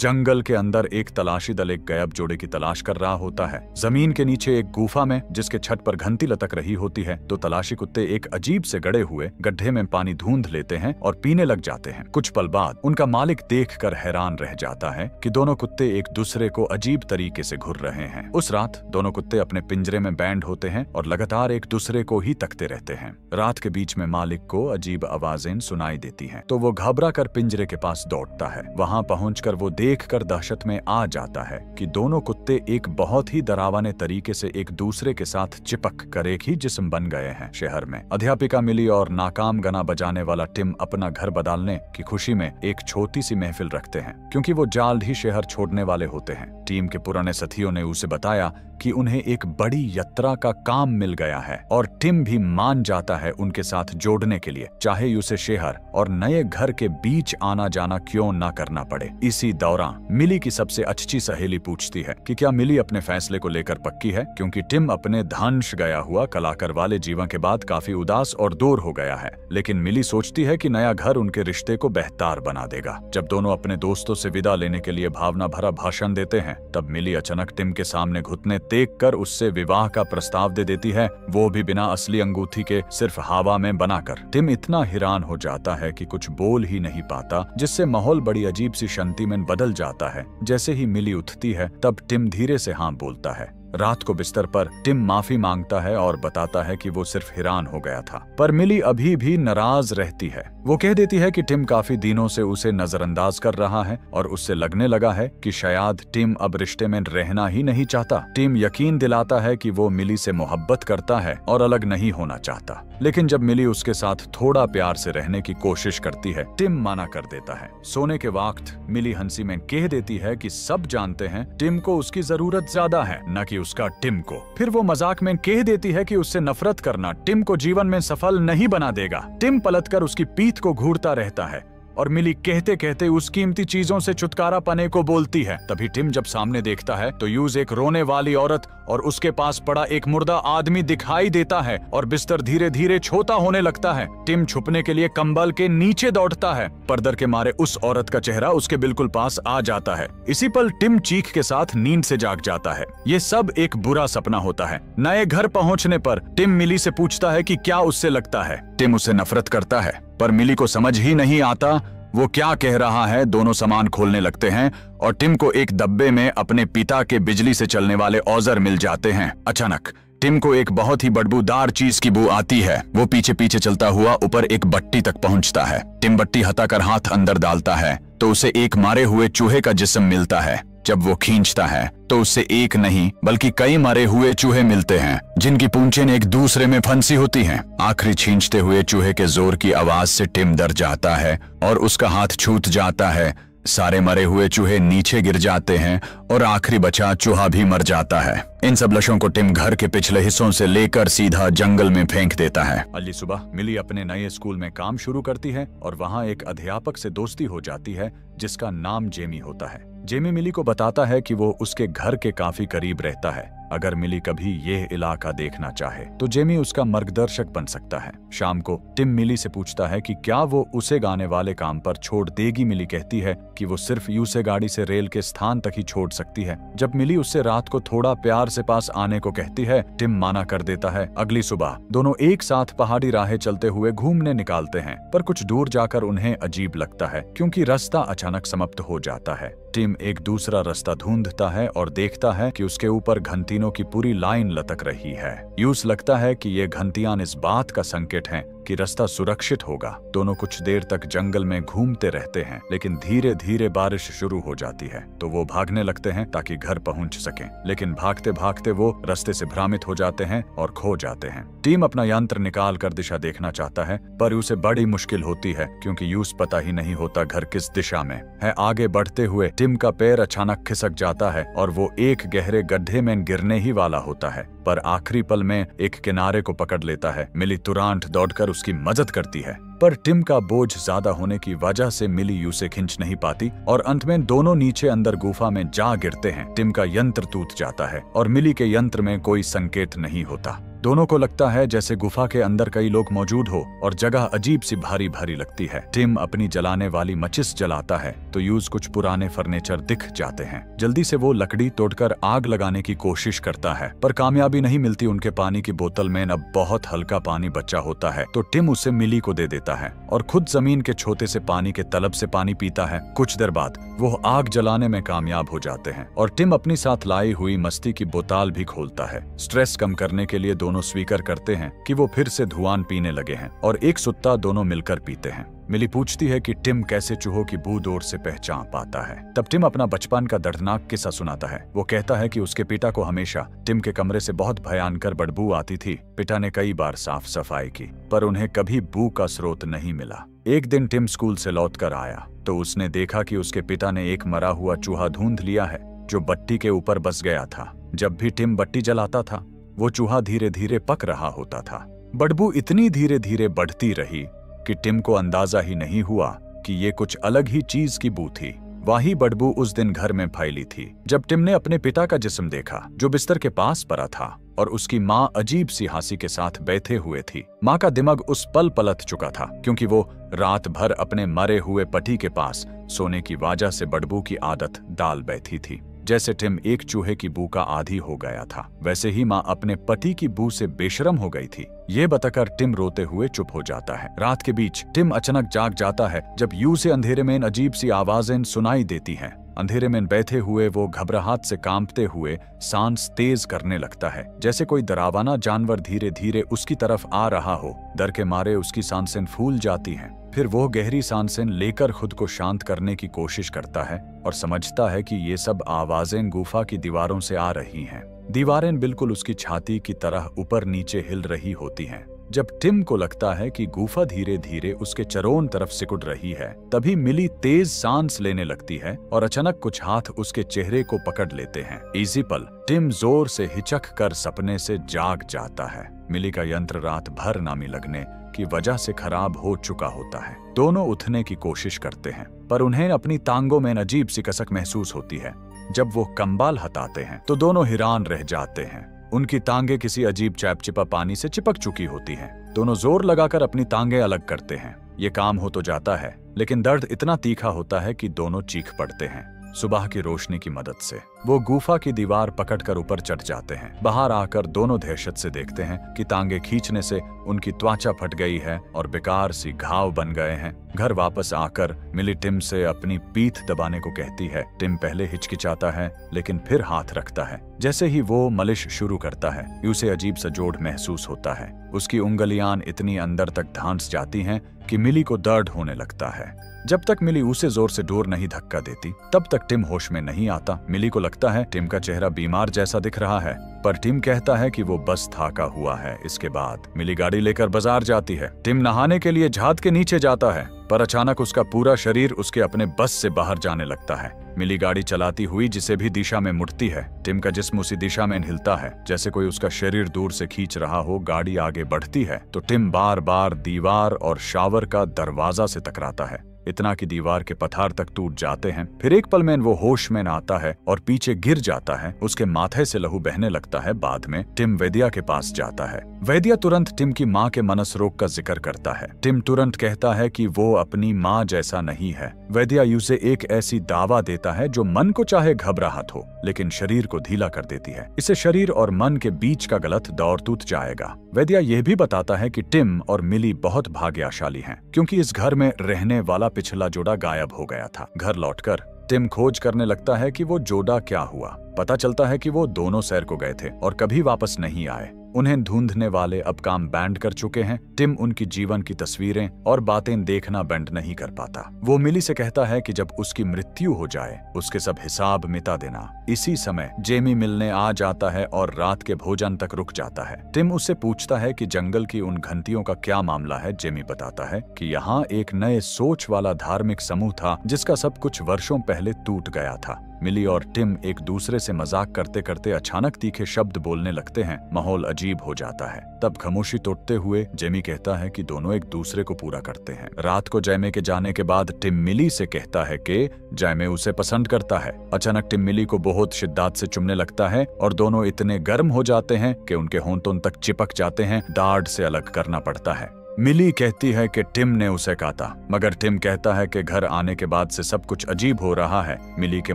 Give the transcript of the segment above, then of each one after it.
जंगल के अंदर एक तलाशी दल एक गायब जोड़े की तलाश कर रहा होता है। जमीन के नीचे एक गुफा में जिसके छत पर घंटी लटक रही होती है तो तलाशी कुत्ते एक अजीब से गड़े हुए गड्ढे में पानी ढूंढ लेते हैं और पीने लग जाते हैं। कुछ पल बाद उनका मालिक देखकर हैरान रह जाता है कि दोनों कुत्ते एक दूसरे को अजीब तरीके से घूर रहे हैं। उस रात दोनों कुत्ते अपने पिंजरे में बैंड होते हैं और लगातार एक दूसरे को ही तकते रहते हैं। रात के बीच में मालिक को अजीब आवाजें सुनाई देती हैं, तो वो घबरा कर पिंजरे के पास दौड़ता है। वहां पहुंचकर वो देखकर दहशत में आ जाता है कि दोनों कुत्ते एक बहुत ही डरावने तरीके से एक दूसरे के साथ चिपक कर एक ही जिस्म बन गए हैं। शहर में अध्यापिका मिली और नाकाम गाना बजाने वाला टिम अपना घर बदलने की खुशी में एक छोटी सी महफिल रखते हैं, क्योंकि वो जल्द ही शहर छोड़ने वाले होते हैं। टीम के पुराने साथियों ने उसे बताया कि उन्हें एक बड़ी यात्रा का काम मिल गया है और टिम भी मान जाता है उनके साथ जोड़ने के लिए, चाहे उसे शहर और नए घर के बीच आना जाना क्यों ना करना पड़े। इसी दौरान मिली की सबसे अच्छी सहेली पूछती है कि क्या मिली अपने फैसले को लेकर पक्की है, क्योंकि टिम अपने धंश गया हुआ कलाकार वाले जीवन के बाद काफी उदास और दूर हो गया है। लेकिन मिली सोचती है कि नया घर उनके रिश्ते को बेहतर बना देगा। जब दोनों अपने दोस्तों से विदा लेने के लिए भावना भरा भाषण देते हैं तब मिली अचानक टिम के सामने घुटने टेक कर उससे विवाह का प्रस्ताव दे देती है, वो भी बिना असली अंगूठी के, सिर्फ हवा में बनाकर। टिम इतना हैरान हो जाता है कि कुछ बोल ही नहीं पाता, जिससे माहौल बड़ी अजीब सी शांति में बदल जाता है। जैसे ही मिली उठती है तब टिम धीरे से हाँ बोलता है। रात को बिस्तर पर टिम माफी मांगता है और बताता है कि वो सिर्फ हैरान हो गया था, पर मिली अभी भी नाराज रहती है। वो कह देती है कि टिम काफी दिनों से उसे नजरअंदाज कर रहा है और उससे लगने लगा है कि शायद टिम अब रिश्ते में रहना ही नहीं चाहता। टिम यकीन दिलाता है कि वो मिली से मोहब्बत करता है और अलग नहीं होना चाहता, लेकिन जब मिली उसके साथ थोड़ा प्यार से रहने की कोशिश करती है टिम मना कर देता है। सोने के वक्त मिली हंसी में कह देती है कि सब जानते हैं टिम को उसकी जरूरत ज्यादा है, न कि उसका टिम को। फिर वो मजाक में कह देती है कि उससे नफरत करना टिम को जीवन में सफल नहीं बना देगा। टिम पलटकर उसकी पीठ को घूरता रहता है और मिली कहते कहते उस कीमती चीजों से छुटकारा पाने को बोलती है। तभी टिम जब सामने देखता है तो यूज एक रोने वाली औरत और उसके पास पड़ा एक मुर्दा आदमी दिखाई देता है और बिस्तर धीरे धीरे छोटा होने लगता है। टिम छुपने के लिए कंबल के नीचे दौड़ता है, पर डर के मारे उस औरत का चेहरा उसके बिल्कुल पास आ जाता है। इसी पल टिम चीख के साथ नींद से जाग जाता है। ये सब एक बुरा सपना होता है। नए घर पहुंचने पर टिम मिली से पूछता है कि क्या उससे लगता है टिम उससे नफरत करता है, पर मिली को समझ ही नहीं आता वो क्या कह रहा है। दोनों सामान खोलने लगते हैं और टिम को एक डब्बे में अपने पिता के बिजली से चलने वाले औजार मिल जाते हैं। अचानक टिम को एक बहुत ही बदबूदार चीज की बू आती है। वो पीछे पीछे चलता हुआ ऊपर एक बट्टी तक पहुंचता है। टिम बट्टी हटाकर हाथ अंदर डालता है तो उसे एक मारे हुए चूहे का जिस्म मिलता है। जब वो खींचता है तो उससे एक नहीं बल्कि कई मरे हुए चूहे मिलते हैं, जिनकी पूंछें एक दूसरे में फंसी होती हैं। आखिरी खींचते हुए चूहे के जोर की आवाज से टिम डर जाता है और उसका हाथ छूट जाता है। सारे मरे हुए चूहे नीचे गिर जाते हैं और आखिरी बचा चूहा भी मर जाता है। इन सब लाशों को टिम घर के पिछले हिस्सों से लेकर सीधा जंगल में फेंक देता है। अगली सुबह मिली अपने नए स्कूल में काम शुरू करती है और वहाँ एक अध्यापक से दोस्ती हो जाती है जिसका नाम जेमी होता है। जेमी मिली को बताता है कि वो उसके घर के काफी करीब रहता है। अगर मिली कभी यह इलाका देखना चाहे तो जेमी उसका मार्गदर्शक बन सकता है। शाम को टिम मिली से पूछता है कि क्या वो उसे गाने वाले काम पर छोड़ देगी। मिली कहती है कि वो सिर्फ यूसे गाड़ी से रेल के स्थान तक ही छोड़ सकती है। जब मिली उससे रात को थोड़ा प्यार से पास आने को कहती है टिम माना कर देता है। अगली सुबह दोनों एक साथ पहाड़ी राहें चलते हुए घूमने निकालते हैं, पर कुछ दूर जाकर उन्हें अजीब लगता है क्योंकि रास्ता अचानक समाप्त हो जाता है। टिम एक दूसरा रास्ता ढूंढता है और देखता है कि उसके ऊपर घंटियों की पूरी लाइन लटक रही है। यूस लगता है कि ये घंटियां इस बात का संकेत हैं कि रास्ता सुरक्षित होगा। दोनों कुछ देर तक जंगल में घूमते रहते हैं, लेकिन धीरे धीरे बारिश शुरू हो जाती है तो वो भागने लगते हैं ताकि घर पहुंच सकें। लेकिन भागते भागते वो रास्ते से भ्रमित हो जाते हैं और खो जाते हैं। टीम अपना यंत्र निकाल कर दिशा देखना चाहता है, पर उसे बड़ी मुश्किल होती है क्योंकि यूस पता ही नहीं होता घर किस दिशा में है। आगे बढ़ते हुए टिम का पैर अचानक खिसक जाता है और वो एक गहरे गड्ढे में गिरने ही वाला होता है, पर आखिरी पल में एक किनारे को पकड़ लेता है। मिली तुरंत दौड़कर उसकी मदद करती है। पर टिम का बोझ ज्यादा होने की वजह से मिली उसे खींच नहीं पाती और अंत में दोनों नीचे अंदर गुफा में जा गिरते हैं। टिम का यंत्र टूट जाता है और मिली के यंत्र में कोई संकेत नहीं होता। दोनों को लगता है जैसे गुफा के अंदर कई लोग मौजूद हो और जगह अजीब सी भारी भारी लगती है। टिम अपनी जलाने वाली मचिस जलाता है तो यूज कुछ पुराने फर्नीचर दिख जाते हैं। जल्दी से वो लकड़ी तोड़कर आग लगाने की कोशिश करता है पर कामयाबी नहीं मिलती। उनके पानी की बोतल में अब बहुत हल्का पानी बचा होता है तो टिम उसे मिली को दे देता है और खुद जमीन के छोटे से पानी के तलब से पानी पीता है। कुछ देर बाद वो आग जलाने में कामयाब हो जाते हैं और टिम अपनी साथ लाई हुई मस्ती की बोतल भी खोलता है। स्ट्रेस कम करने के लिए दोनों स्वीकार करते हैं कि वो फिर से धुआं पीने लगे हैं और एक सुत्ता दोनों मिलकर पीते हैं। मिली पूछती है कि टिम कैसे चूहों की बू दूर से पहचान पाता है। तब टिम अपना बचपन का दर्दनाक किस्सा सुनाता है। वो कहता है कि उसके पिता को हमेशा टिम के कमरे से बहुत भयंकर बदबू आती थी। पिता ने कई बार साफ सफाई की पर उन्हें कभी बू का स्रोत नहीं मिला। एक दिन टिम स्कूल से लौटकर आया तो उसने देखा कि उसके पिता ने एक मरा हुआ चूहा ढूंढ लिया है जो बत्ती के ऊपर बस गया था। जब भी टिम बत्ती जलाता था वो चूहा धीरे धीरे पक रहा होता था। बदबू इतनी धीरे धीरे बढ़ती रही कि टिम को अंदाजा ही नहीं हुआ कि ये कुछ अलग ही चीज की बू थी। वही बदबू उस दिन घर में फैली थी जब टिम ने अपने पिता का जिस्म देखा जो बिस्तर के पास पड़ा था और उसकी माँ अजीब सी हंसी के साथ बैठे हुए थी। माँ का दिमाग उस पल पलट चुका था क्योंकि वो रात भर अपने मरे हुए पति के पास सोने की वजह से बदबू की आदत डाल बैठी थी। जैसे टिम एक चूहे की बू का आदी हो गया था वैसे ही माँ अपने पति की बू से बेशरम हो गई थी। ये बताकर टिम रोते हुए चुप हो जाता है। रात के बीच टिम अचानक जाग जाता है जब यूं से अंधेरे में अजीब सी आवाजें सुनाई देती हैं। अंधेरे में बैठे हुए वो घबराहट से कांपते हुए सांस तेज करने लगता है जैसे कोई डरावना जानवर धीरे धीरे उसकी तरफ आ रहा हो। डर के मारे उसकी सांसें फूल जाती हैं। फिर वो गहरी सांसें लेकर खुद को शांत करने की कोशिश करता है और समझता है कि ये सब आवाजें गुफा की दीवारों से आ रही हैं। दीवारें बिल्कुल उसकी छाती की तरह ऊपर नीचे हिल रही होती हैं। जब टिम को लगता है कि गुफा धीरे धीरे उसके चरों तरफ सिकुड़ रही है तभी मिली तेज सांस लेने लगती है और अचानक कुछ हाथ उसके चेहरे को पकड़ लेते हैं। इसी पल टिम जोर से हिचक कर सपने से जाग जाता है। मिली का यंत्र रात भर नामी लगने की वजह से खराब हो चुका होता है। दोनों उठने की कोशिश करते हैं पर उन्हें अपनी टांगों में अजीब सी कसक महसूस होती है। जब वो कंबाल हटाते हैं तो दोनों हैरान रह जाते हैं। उनकी टांगे किसी अजीब चैपचिपा पानी से चिपक चुकी होती हैं। दोनों जोर लगाकर अपनी टांगे अलग करते हैं। ये काम हो तो जाता है लेकिन दर्द इतना तीखा होता है कि दोनों चीख पड़ते हैं। सुबह की रोशनी की मदद से वो गुफा की दीवार पकड़कर ऊपर चढ़ जाते हैं। बाहर आकर दोनों दहशत से देखते हैं कि टांगे खींचने से उनकी त्वचा फट गई है और बेकार सी घाव बन गए हैं। घर वापस आकर मिली टिम से अपनी पीठ दबाने को कहती है। टिम पहले हिचकिचाता है लेकिन फिर हाथ रखता है। जैसे ही वो मालिश शुरू करता है उसे अजीब सा जोड़ महसूस होता है। उसकी उंगलियां इतनी अंदर तक धंस जाती हैं कि मिली को दर्द होने लगता है। जब तक मिली उसे जोर से डोर नहीं धक्का देती तब तक टिम होश में नहीं आता। मिली को लगता है टिम का चेहरा बीमार जैसा दिख रहा है पर टिम कहता है कि वो बस थका हुआ है। इसके बाद मिली गाड़ी लेकर बाजार जाती है। टिम नहाने के लिए झाद के नीचे जाता है पर अचानक उसका पूरा शरीर उसके अपने बस से बाहर जाने लगता है। मिली गाड़ी चलाती हुई जिसे भी दिशा में मुड़ती है। टिम का जिस्म उसी दिशा में हिलता है जैसे कोई उसका शरीर दूर से खींच रहा हो। गाड़ी आगे बढ़ती है तो टिम बार बार दीवार और शावर का दरवाजा से टकराता है। इतना कि दीवार के पठार तक टूट जाते हैं। फिर एक पल में वो होश में न आता है और पीछे गिर जाता है। उसके माथे से लहू बहने लगता है। बाद में टिम वैद्या के पास जाता है। वैद्या तुरंत टिम की माँ के मनस रोग का जिक्र करता है। टिम तुरंत कहता है कि वो अपनी माँ जैसा नहीं है। वैद्या उसे एक ऐसी दावा देता है जो मन को चाहे घबराहट हो लेकिन शरीर को ढीला कर देती है। इससे शरीर और मन के बीच का गलत दौर टूट जाएगा। वैद्या यह भी बताता है कि टिम और मिली बहुत भाग्यशाली हैं क्योंकि इस घर में रहने वाला पिछला जोड़ा गायब हो गया था। घर लौटकर टिम खोज करने लगता है कि वो जोड़ा क्या हुआ। पता चलता है कि वो दोनों सैर को गए थे और कभी वापस नहीं आए। उन्हें ढूंढने वाले अब काम बैंड कर चुके हैं। टिम उनकी जीवन की तस्वीरें और बातें देखना बैंड नहीं कर पाता। वो मिली से कहता है कि जब उसकी मृत्यु हो जाए उसके सब हिसाब मिटा देना। इसी समय जेमी मिलने आ जाता है और रात के भोजन तक रुक जाता है। टिम उससे पूछता है कि जंगल की उन घंटियों का क्या मामला है। जेमी बताता है कि यहाँ एक नए सोच वाला धार्मिक समूह था जिसका सब कुछ वर्षों पहले टूट गया था। मिली और टिम एक दूसरे से मजाक करते करते अचानक तीखे शब्द बोलने लगते हैं। माहौल अजीब हो जाता है। तब खामोशी तोड़ते हुए जेमी कहता है कि दोनों एक दूसरे को पूरा करते हैं। रात को जैमे के जाने के बाद टिम मिली से कहता है कि जैमे उसे पसंद करता है। अचानक टिम मिली को बहुत शिद्दत से चुमने लगता है और दोनों इतने गर्म हो जाते हैं कि उनके होंठों तक चिपक जाते हैं। दाढ़ से अलग करना पड़ता है। मिली कहती है कि टिम ने उसे काटा, मगर टिम कहता है कि घर आने के बाद से सब कुछ अजीब हो रहा है। मिली के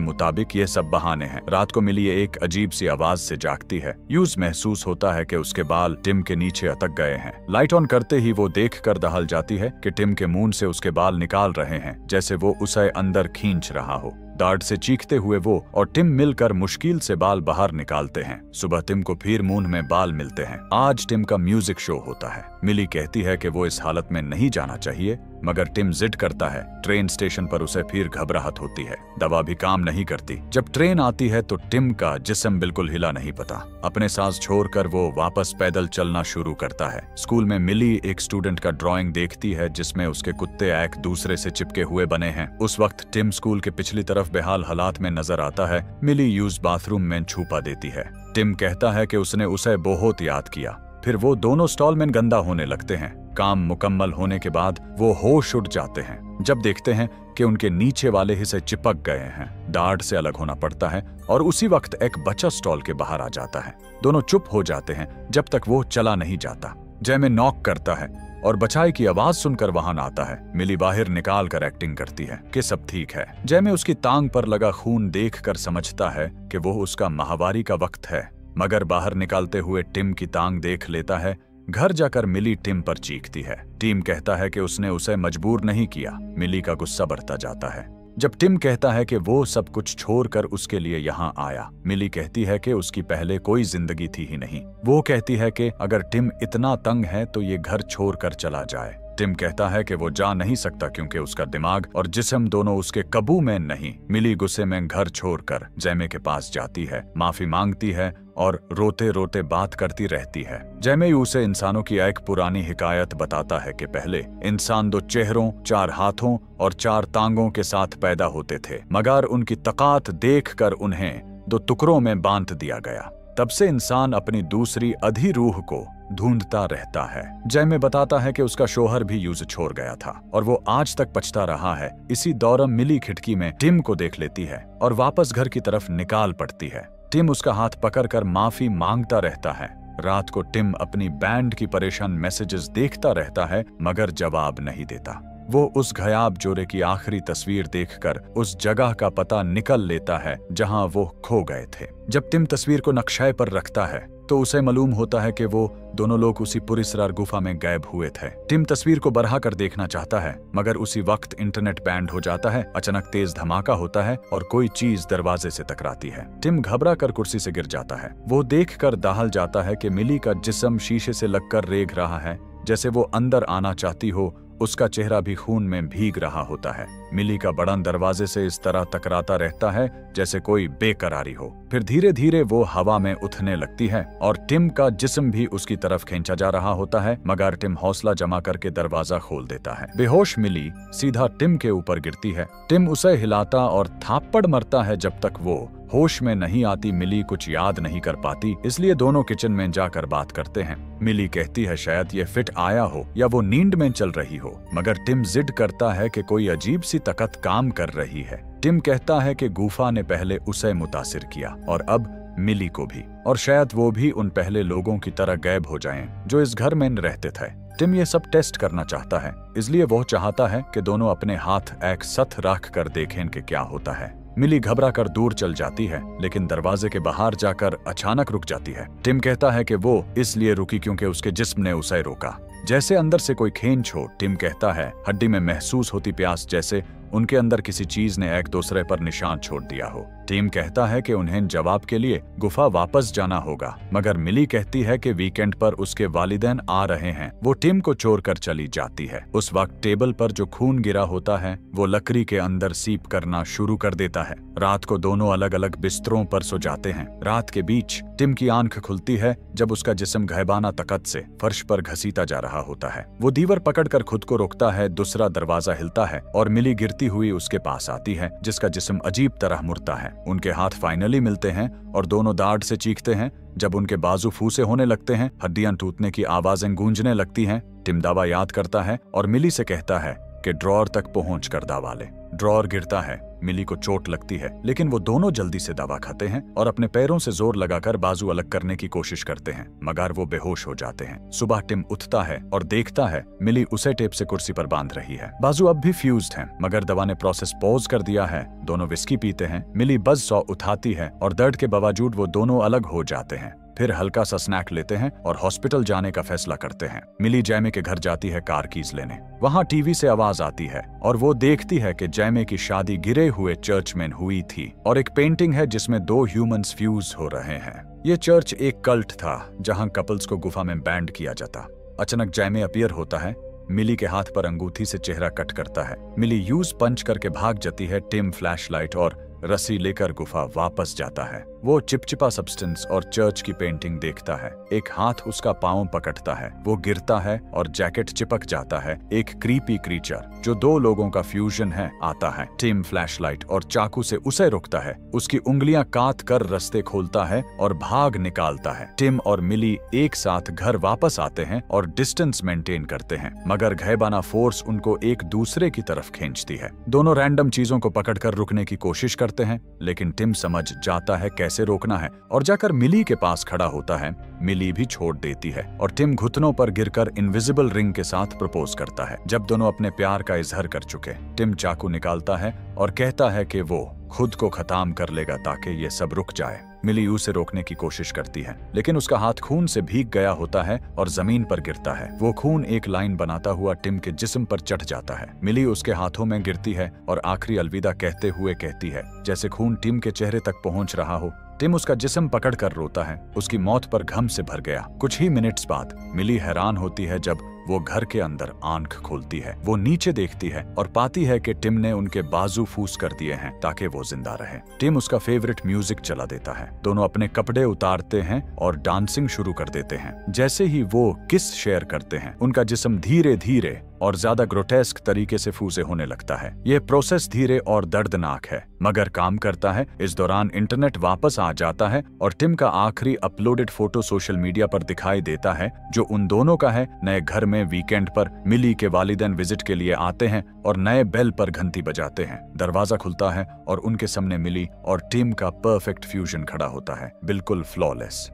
मुताबिक ये सब बहाने हैं। रात को मिली एक अजीब सी आवाज से जागती है। यूज महसूस होता है कि उसके बाल टिम के नीचे अटक गए हैं। लाइट ऑन करते ही वो देख कर दहल जाती है कि टिम के मुंह से उसके बाल निकाल रहे हैं, जैसे वो उसे अंदर खींच रहा हो। दाढ़ से चीखते हुए वो और टिम मिलकर मुश्किल से बाल बाहर निकालते हैं। सुबह टिम को फिर मुंह में बाल मिलते हैं। आज टिम का म्यूजिक शो होता है। मिली कहती है कि वो इस हालत में नहीं जाना चाहिए, मगर टिम जिद करता है। ट्रेन स्टेशन पर उसे फिर घबराहट होती है। दवा भी काम नहीं करती। जब ट्रेन आती है तो टिम का जिस्म बिल्कुल हिला नहीं पता। अपने सांस छोड़कर वो वापस पैदल चलना शुरू करता है। स्कूल में मिली एक स्टूडेंट का ड्राइंग देखती है जिसमें उसके कुत्ते एक दूसरे से चिपके हुए बने हैं। उस वक्त टिम स्कूल के पिछली तरफ बेहाल हालात में नजर आता है। मिली यूज बाथरूम में छुपा देती है। टिम कहता है कि उसने उसे बहुत याद किया। फिर वो दोनों स्टॉलमैन गंदा होने लगते हैं। काम मुकम्मल होने के बाद वो होश उड़ जाते हैं जब देखते हैं कि उनके नीचे वाले हिस्से चिपक गए हैं। दाढ़ से अलग होना पड़ता है और उसी वक्त एक बच्चा स्टॉल के बाहर आ जाता है। दोनों चुप हो जाते हैं जब तक वो चला नहीं जाता। जैमे नॉक करता है और बचाई की आवाज सुनकर वहां आता है। मिली बाहर निकाल कर एक्टिंग करती है कि सब ठीक है। जैमे उसकी टांग पर लगा खून देखकर समझता है कि वो उसका माहवारी का वक्त है, मगर बाहर निकालते हुए टिम की टांग देख लेता है। घर जाकर मिली टिम पर चीखती है। टिम कहता है कि उसने उसे मजबूर नहीं किया। मिली का गुस्सा बढ़ता जाता है जब टिम कहता है कि वो सब कुछ छोड़कर उसके लिए यहाँ आया। मिली कहती है कि उसकी पहले कोई जिंदगी थी ही नहीं। वो कहती है कि अगर टिम इतना तंग है तो ये घर छोड़कर चला जाए। टिम कहता है कि वो जा नहीं सकता क्योंकि उसका दिमाग और जिस्म दोनों उसके काबू में नहीं। मिली गुस्से में घर छोड़कर जैमे के पास जाती है, माफी मांगती है और रोते रोते बात करती रहती है। जैमे उसे इंसानों की एक पुरानी हिकायत बताता है कि पहले इंसान 2 चेहरों, 4 हाथों और 4 टांगों के साथ पैदा होते थे, मगर उनकी ताकत देखकर उन्हें 2 टुकड़ों में बांट दिया गया। तब से इंसान अपनी दूसरी आधी रूह को ढूंढता रहता है। जैमे बताता है कि उसका शोहर भी यूज छोड़ गया था और वो आज तक पछता रहा है। इसी दौरान मिली खिड़की में टिम को देख लेती है और वापस घर की तरफ निकाल पड़ती है। टिम उसका हाथ पकड़कर माफी मांगता रहता है। रात को टिम अपनी बैंड की परेशान मैसेजेस देखता रहता है, मगर जवाब नहीं देता। वो उस गायब जोड़े की आखिरी तस्वीर देखकर उस जगह का पता निकल लेता है जहां वो खो गए थे। जब टिम तस्वीर को नक्शे पर रखता है तो उसे मालूम होता है कि वो दोनों लोग उसी पुरिसरार गुफा में गायब हुए थे। टिम तस्वीर को बढ़ा कर देखना चाहता है, मगर उसी वक्त इंटरनेट बैंड हो जाता है। अचानक तेज धमाका होता है और कोई चीज दरवाजे से टकराती है। टिम घबरा कर कुर्सी से गिर जाता है। वो देखकर दहल जाता है कि मिली का जिस्म शीशे से लगकर रेंग रहा है, जैसे वो अंदर आना चाहती हो। उसका चेहरा भी खून में भीग रहा होता है। मिली का बड़न दरवाजे से इस तरह टकराता रहता है जैसे कोई बेकरारी हो। फिर धीरे धीरे वो हवा में उठने लगती है और टिम का जिस्म भी उसकी तरफ खींचा जा रहा होता है, मगर टिम हौसला जमा करके दरवाजा खोल देता है। बेहोश मिली सीधा टिम के ऊपर गिरती है। टिम उसे हिलाता और थाप्पड़ मरता है। जब तक वो होश में नहीं आती मिली कुछ याद नहीं कर पाती, इसलिए दोनों किचन में जाकर बात करते हैं। मिली कहती है शायद ये फिट आया हो या वो नींद में चल रही हो, मगर टिम जिद करता है कि कोई अजीब सी ताकत काम कर रही है। टिम कहता है कि गुफा ने पहले उसे मुतासिर किया और अब मिली को भी, और शायद वो भी उन पहले लोगों की तरह गायब हो जाएं जो इस घर में रहते थे। टिम ये सब टेस्ट करना चाहता है, इसलिए वो चाहता है कि दोनों अपने हाथ एक साथ रख कर देखें कि क्या होता है। मिली घबरा कर दूर चल जाती है, लेकिन दरवाजे के बाहर जाकर अचानक रुक जाती है। टिम कहता है कि वो इसलिए रुकी क्योंकि उसके जिस्म ने उसे रोका, जैसे अंदर से कोई खींच हो। टिम कहता है हड्डी में महसूस होती प्यास, जैसे उनके अंदर किसी चीज ने एक दूसरे पर निशान छोड़ दिया हो। टिम कहता है कि उन्हें जवाब के लिए गुफा वापस जाना होगा, मगर मिली कहती है कि वीकेंड पर उसके वालिदैन आ रहे हैं। वो टिम को छोड़कर चली जाती है। उस वक्त टेबल पर जो खून गिरा होता है वो लकड़ी के अंदर सीप करना शुरू कर देता है। रात को दोनों अलग अलग बिस्तरों पर सो जाते हैं। रात के बीच टिम की आंख खुलती है जब उसका जिस्म गायबाना ताकत से फर्श पर घसीटा जा रहा होता है। वो दीवार पकड़कर खुद को रोकता है। दूसरा दरवाजा हिलता है और मिली गिरती हुई उसके पास आती है, जिसका जिस्म अजीब तरह मुड़ता है। उनके हाथ फाइनली मिलते हैं और दोनों दाढ़ से चीखते हैं। जब उनके बाजू फूसे होने लगते हैं, हड्डियां टूटने की आवाजें गूंजने लगती हैं, टिम दवा याद करता है और मिली से कहता है कि ड्रॉअर तक पहुंच कर दवा ले। ड्रॉअर गिरता है, मिली को चोट लगती है, लेकिन वो दोनों जल्दी से दवा खाते हैं और अपने पैरों से जोर लगाकर बाजू अलग करने की कोशिश करते हैं, मगर वो बेहोश हो जाते हैं। सुबह टिम उठता है और देखता है मिली उसे टेप से कुर्सी पर बांध रही है। बाजू अब भी फ्यूज्ड हैं, मगर दवा ने प्रोसेस पॉज कर दिया है। दोनों विस्की पीते हैं। मिली बज़-सॉ उठाती है और दर्द के बावजूद वो दोनों अलग हो जाते हैं। फिर हल्का सा स्नैक लेते हैं और हॉस्पिटल जाने का फैसला करते हैं। मिली जैमे के घर जाती है कार कीज लेने। वहाँ टीवी से आवाज आती है और वो देखती है कि जैमे की शादी गिरे हुए चर्च में हुई थी और एक पेंटिंग है जिसमें 2 ह्यूमंस फ्यूज हो रहे हैं। ये चर्च एक कल्ट था जहाँ कपल्स को गुफा में बैंड किया जाता। अचानक जैमे अपीयर होता है, मिली के हाथ पर अंगूठी से चेहरा कट करता है। मिली यूज पंच करके भाग जाती है। टिम फ्लैशलाइट और रस्सी लेकर गुफा वापस जाता है। वो चिपचिपा सब्सटेंस और चर्च की पेंटिंग देखता है। एक हाथ उसका पांव पकड़ता है, वो गिरता है और जैकेट चिपक जाता है। एक क्रीपी क्रीचर जो 2 लोगों का फ्यूजन है आता है। टिम फ्लैशलाइट और चाकू से उसे रोकता है, उसकी उंगलियां काट कर रास्ते खोलता है और भाग निकालता है। टिम और मिली एक साथ घर वापस आते हैं और डिस्टेंस मेंटेन करते हैं, मगर घैबाना फोर्स उनको एक दूसरे की तरफ खींचती है। दोनों रैंडम चीजों को पकड़कर रुकने की कोशिश करते हैं, लेकिन टिम समझ जाता है कैसे रोकना है और जाकर मिली के पास खड़ा होता है। मिली भी छोड़ देती है और टिम घुटनों पर गिरकर इनविजिबल रिंग के साथ प्रपोज करता है। जब दोनों अपने प्यार का इजहार कर चुके, टिम चाकू निकालता है और कहता है कि वो खुद को खत्म कर लेगा ताकि ये सब रुक जाए। मिली उसे रोकने की कोशिश करती है, लेकिन उसका हाथ खून से भीग गया होता है और जमीन पर गिरता है। वो खून एक लाइन बनाता हुआ टिम के जिस्म पर चढ़ जाता है। मिली उसके हाथों में गिरती है और आखिरी अलविदा कहते हुए कहती है, जैसे खून टिम के चेहरे तक पहुंच रहा हो। टिम उसका जिस्म पकड़कर रोता है, उसकी मौत पर घम से भर गया। कुछ ही मिनट्स बाद मिली हैरान होती है जब वो घर के अंदर आंख खोलती है। वो नीचे देखती है और पाती है कि टिम ने उनके बाजू फूस कर दिए हैं ताकि वो जिंदा रहे। टिम उसका फेवरेट म्यूजिक चला देता है। दोनों अपने कपड़े उतारते हैं और डांसिंग शुरू कर देते हैं। जैसे ही वो किस शेयर करते हैं, उनका जिस्म धीरे धीरे और ज्यादा ग्रोटेस्क तरीके से फूसे होने लगता है। यह प्रोसेस धीरे और दर्दनाक है, मगर काम करता है। इस दौरान इंटरनेट वापस आ जाता है और टिम का आखिरी अपलोडेड फोटो सोशल मीडिया पर दिखाई देता है, जो उन दोनों का है। नए घर में वीकेंड पर मिली के वालिदैन विजिट के लिए आते हैं और नए बेल पर घंटी बजाते हैं। दरवाजा खुलता है और उनके सामने मिली और टिम का परफेक्ट फ्यूजन खड़ा होता है, बिल्कुल फ्लॉलेस।